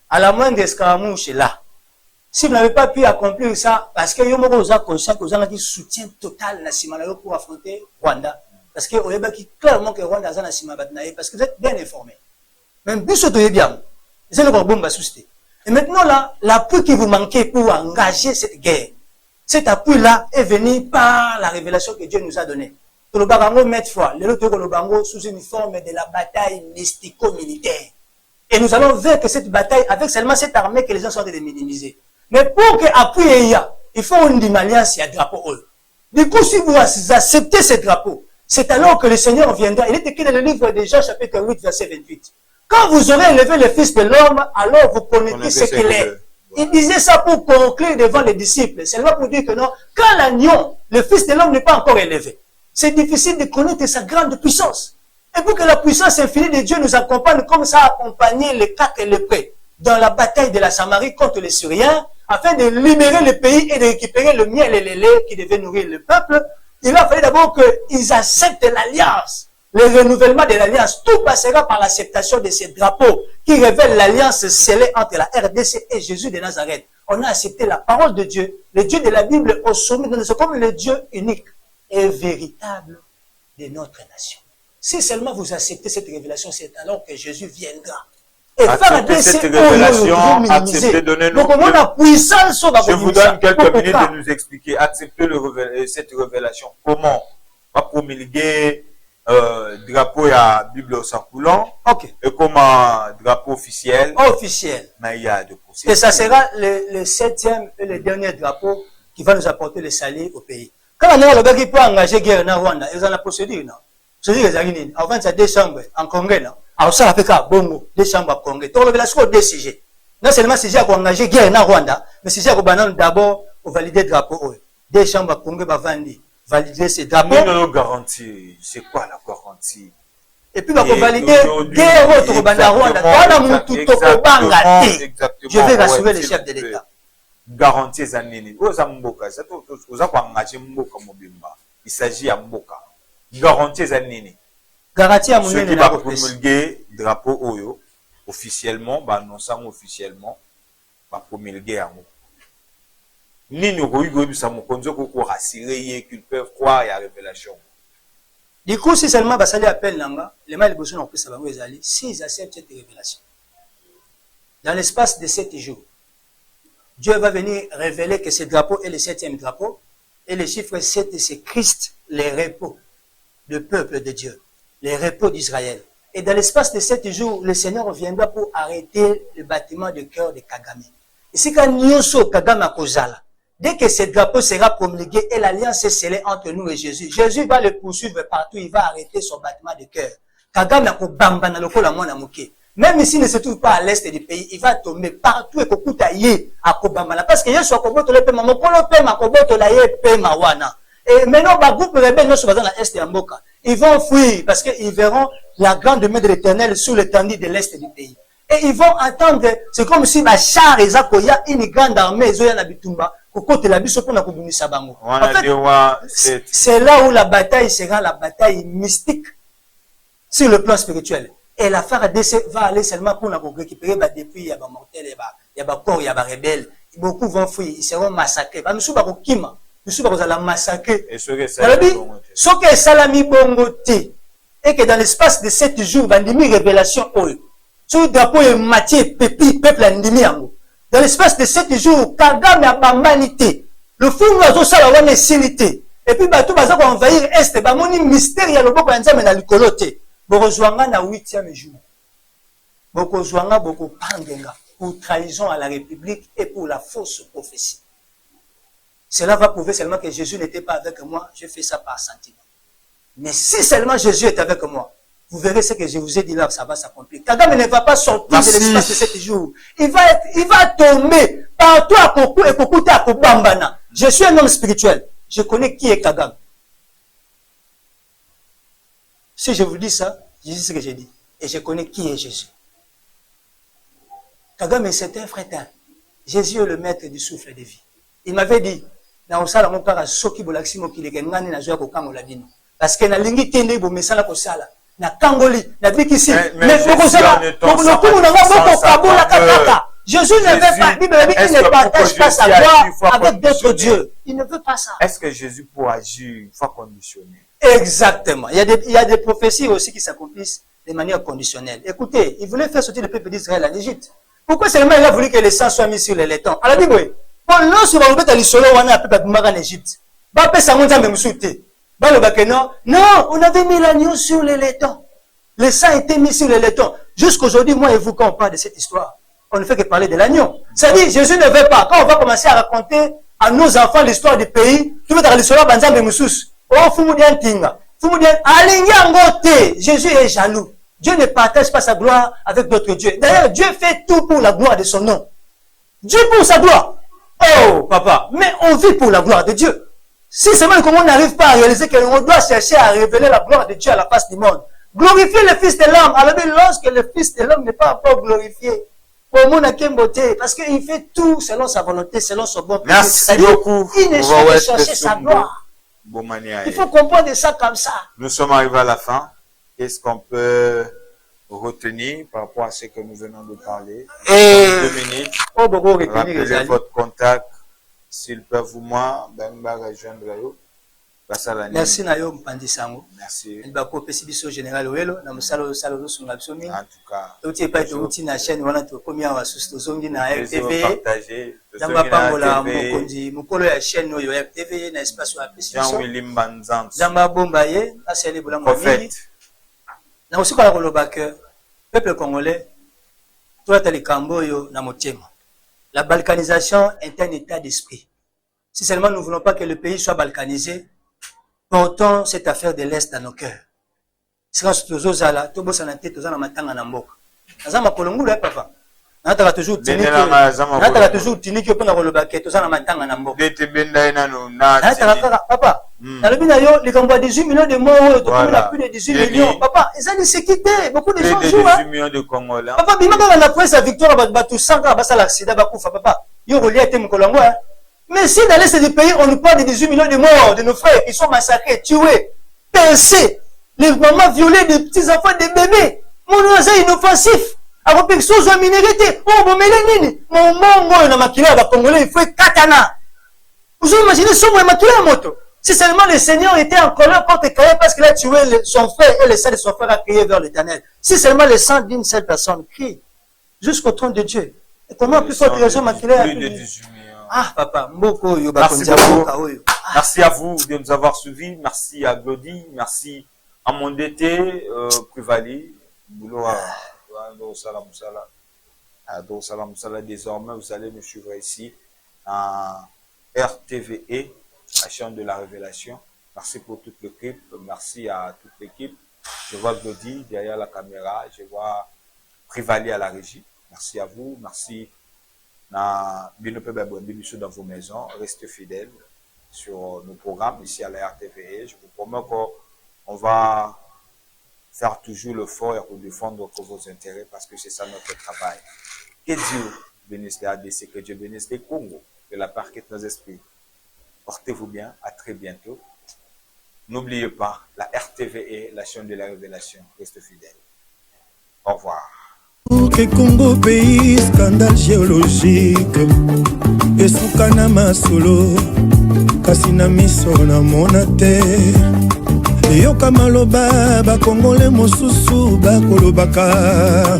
à la moindre escaramouche là, si vous n'avez pas pu accomplir ça, parce que vous avez conscient que vous avez un soutien total pour affronter Rwanda, parce que vous avez clairement que Rwanda a un soutien parce que vous êtes bien informé. Même plus vous bien. Et maintenant là, l'appui qui vous manquait pour engager cette guerre, cet appui-là est venu par la révélation que Dieu nous a donnée. Le Barango met foi, le Bango sous une forme de la bataille mystico-militaire. Et nous allons vaincre cette bataille avec seulement cette armée que les gens sont en train de minimiser. Mais pour que appui y a, il faut une alliance et un drapeau. Du coup, si vous acceptez ce drapeau, c'est alors que le Seigneur viendra. Il est écrit dans le livre de Jean, chapitre 8, verset 28. Quand vous aurez élevé le Fils de l'homme, alors vous connaissez ce qu'il est. Il disait ça pour conclure devant les disciples. C'est là pour dire que non, quand l'agneau, le Fils de l'homme n'est pas encore élevé, c'est difficile de connaître sa grande puissance. Et pour que la puissance infinie de Dieu nous accompagne, comme ça a accompagné les 4 lépreux dans la bataille de la Samarie contre les Syriens, afin de libérer le pays et de récupérer le miel et le lait qui devaient nourrir le peuple, il a fallu d'abord qu'ils acceptent l'alliance, le renouvellement de l'alliance. Tout passera par l'acceptation de ces drapeaux qui révèlent l'alliance scellée entre la RDC et Jésus de Nazareth. On a accepté la parole de Dieu, le Dieu de la Bible au sommet de nous, comme le Dieu unique et véritable de notre nation. Si seulement vous acceptez cette révélation, c'est alors que Jésus viendra. Et acceptez cette révélation, acceptez de donner nous. Je vous donne quelques minutes de nous expliquer. Acceptez cette révélation. Comment? Pas promulguer drapeau à Bible au Saint-Coulant. Ok. Et comme un drapeau officiel. Officiel. Mais il y a de procédures. Et ça sera le 7e et le dernier drapeau qui va nous apporter le salut au pays. Quand on a le gars qui peut engager guerre en Rwanda, ils ont la procédure, non? C'est-à-dire qu'ils ont avant, c'est 2 chambres en Congrès, non? Alors ça, avec un bongo, 2 chambres en Congrès. Donc, on a sur 2 sujets. Non seulement sujet à engager guerre en Rwanda, mais sujet à d'abord, au valider le drapeau. 2 chambres en Congrès, va valider ces drapeaux. Mais non, garantie. C'est quoi la garantie? Et puis, on va valider guerre au Rwanda. Je vais rassurer les chefs de l'État. Garantie za nini oza mboka oza kwa ngaje mboka mobimba il s'agit ya mboka garantie za nini garantie ya munene na promulguer drapeau oyo officiellement ba annonçant officiellement ba promulguer yango nini okoyigo bisa mokonzo ko rassurer qu'ils peuvent croire ya révélation. Du coup si seulement basali appel nanga les mal bosso na pesa bango ezali si ils acceptent cette révélation dans l'espace de 7 jours. Dieu va venir révéler que ce drapeau est le 7e drapeau. Et le chiffre 7, c'est Christ, les repos, le peuple de Dieu, les repos d'Israël. Et dans l'espace de 7 jours, le Seigneur viendra pour arrêter le bâtiment de cœur de Kagame. Et c'est quand Nyonso Kagame a Kozala, dès que ce drapeau sera promulgué et l'alliance est scellée entre nous et Jésus, Jésus va le poursuivre partout, il va arrêter son bâtiment de cœur. Kagame a Kobamba na lokola mwana muke. Même s'il ne se trouve pas à l'est du pays, il va tomber partout et kokutaye à Kobambala. Parce que Yesu akoboto le pema, mokolo pema akoboto la ye pema wana. Et maintenant, ba groupe rebelle ne sont pas dans l'est de Mboka. Ils vont fuir parce qu'ils verront la grande main de l'Éternel sur l'étendue de l'est du pays. Et ils vont attendre, c'est comme si ma char et Zakoya, une grande armée, Zoya Nabitumba, kokote la biso pona kobunisa bango. En fait, c'est là où la bataille sera la bataille mystique sur le plan spirituel. Et la FARDC va aller seulement pour récupérer depuis il y a des mortels, il y a des corps, il y a des rebelles. Beaucoup vont fuir, ils seront massacrés. Nous sommes kima, nous sommes la massacrer. Et ce que est salami bongoté, et que dans l'espace de 7 jours, il y a une révélation. Sur le drapeau est matière, peuple endimi. Dans l'espace de 7 jours, Kagame a bambanité. Le fou nous a ça la silité. Et puis, tout va envahir Est, bamoni mystère, il y a le boko nzame na likoloté. bokozwanga na 8e jour. Bokozwanga bokopangenga pour trahison à la République et pour la fausse prophétie. Cela va prouver seulement que Jésus n'était pas avec moi, je fais ça par sentiment. Mais si seulement Jésus est avec moi, vous verrez ce que je vous ai dit là, ça va s'accomplir. Kagame ne va pas sortir de l'espace de 7 jours. Il va tomber partout à Koku et Kokuta à Kobambana. Je suis un homme spirituel. Je connais qui est Kagame. Si je vous dis ça, je dis ce que j'ai dit. Et je connais qui est Jésus. Kagame, c'est un frère. Jésus est le maître du souffle de vie. Il m'avait dit, parce que na lingi tende bo mesala ko sala na kangoli na bikisi mais Jésus ne veut pas, il ne partage pas sa gloire avec d'autres dieux. Il ne veut pas ça. Est-ce que Jésus pour agir une fois conditionné? Exactement. Il y a des prophéties aussi qui s'accomplissent de manière conditionnelle. Écoutez, il voulait faire sortir le peuple d'Israël en Égypte. Pourquoi seulement il a voulu que le sang soit mis sur les laitons? Alors dit oui. Pour l'on sur le peuple solo on a peuple en Égypte. Ba pesa monza même souté. Ba le bakeno. Non, on avait mis l'agneau sur les laitons. Le sang était mis sur les laitons. Jusqu'aujourd'hui, moi et vous, quand on parle de cette histoire, on ne fait que parler de l'agneau. C'est-à-dire, Jésus ne veut pas. Quand on va commencer à raconter à nos enfants l'histoire du pays, tout le monde a l'histoire de Moussous. Oh, Fumudian Tinga. Fumudian, Alinyangote. Jésus est jaloux. Dieu ne partage pas sa gloire avec d'autres dieux. D'ailleurs, Dieu fait tout pour la gloire de son nom. Dieu pour sa gloire. Oh, papa. Mais on vit pour la gloire de Dieu. Si seulement comment on n'arrive pas à réaliser qu'on doit chercher à révéler la gloire de Dieu à la face du monde. Glorifier le Fils de l'homme. Alors, lorsque le Fils de l'homme n'est pas encore glorifié, parce qu'il fait tout selon sa volonté, selon son bon plaisir. Merci beaucoup. Il ne cherche pas chercher sa gloire. Il faut comprendre ça comme ça. Nous sommes arrivés à la fin. Qu'est-ce qu'on peut retenir par rapport à ce que nous venons de parler? 2 minutes. Rappelez votre contact. S'ils peuvent vous moi, rejoindre yo. Merci Nayo Mpandisango. Merci. Il va couper Sibiso Général Oelo. Na musalo salo sur la psomi. En tout cas. Tout est pas tout na chaîne wana to combien wa susto zongi na RTV. Partager. Jamba Pambola Mokondi mukolo ya chaîne yo RTV na espace wa Sibiso. Jean-Willy Mbanzan. Jamba Bombaye, asele bolango mili. Na aussi kwa koloba que peuple congolais toi ta likambo yo na motema. La balkanisation est un état d'esprit. Si seulement nous ne voulons pas que le pays soit balkanisé, portons cette affaire de l'Est dans nos cœurs. Si nous sommes tous en tête, nous sommes en Namboka. Nous sommes en papa. Nous sommes toujours tinique. Nous sommes toujours tinique pour nous relobaquer. Nous sommes en Namboka. Papa, dans le binayo, les Cambodgiens 18 millions de morts, tout le monde a plus de 18 millions. Papa, ils ont des sécurités. Beaucoup de gens jouent. 18 millions de Congolais. Papa, bima quand on a pris sa victoire, tout ça, quand on a l'accident, papa, il y a un Colombo. Mais si dans l'Est du pays, on nous parle de 18 millions de morts, de nos frères qui sont massacrés, tués, pincés, les mamans violées, des petits-enfants, des bébés, mon oiseau inoffensif, avec des choses en minorité, oh, mon mélanine, mon mongo, on a maquillé à Congolais, il faut être katana. Vous imaginez ce mot maquillé à moto. Si seulement le Seigneur était en colère contre Caïn parce qu'il a tué son frère et le sang de son frère a crié vers l'Éternel. Si seulement le sang d'une seule personne crie jusqu'au trône de Dieu. Et comment plus forte raison maquillé à plus de 18 millions. Ah, papa, merci beaucoup. Merci à vous de nous avoir suivis. Merci à Glody. Merci à Mondete, Privali. Boulot à Moussala. Désormais, vous allez me suivre ici à RTVE, la chaîne de la révélation. Merci pour toute l'équipe. Merci à toute l'équipe. Je vois Glody derrière la caméra. Je vois Privali à la régie. Merci à vous. Merci. Dans vos maisons, restez fidèles sur nos programmes ici à la RTVE. Je vous promets qu'on va faire toujours le fort et pour défendre vos intérêts parce que c'est ça notre travail. Que Dieu bénisse les ADC, que Dieu bénisse les Congo, que la paix quitte nos esprits. Portez-vous bien, à très bientôt. N'oubliez pas, la RTVE, la chaîne de la révélation, restez fidèles. Au revoir. Que Congo pays scandale géologique esukana masolo kasi na miso na mona te yoka maloba bakongole mosusu bakolobaka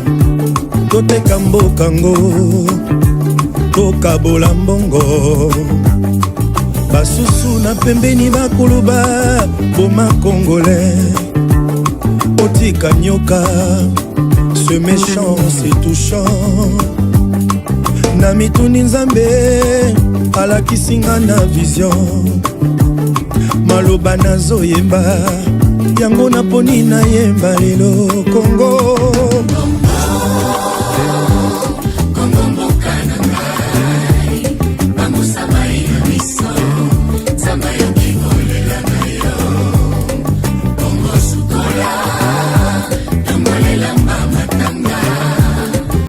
toteka mbokango tokabola mbongo basusu na pembeni bakoloba boma congolais otika nyoka, ce méchant c'est touchant. Na mituni nzambe alakisinga na vision, maloba nazoyemba yango naponi nayemba lelo. Congo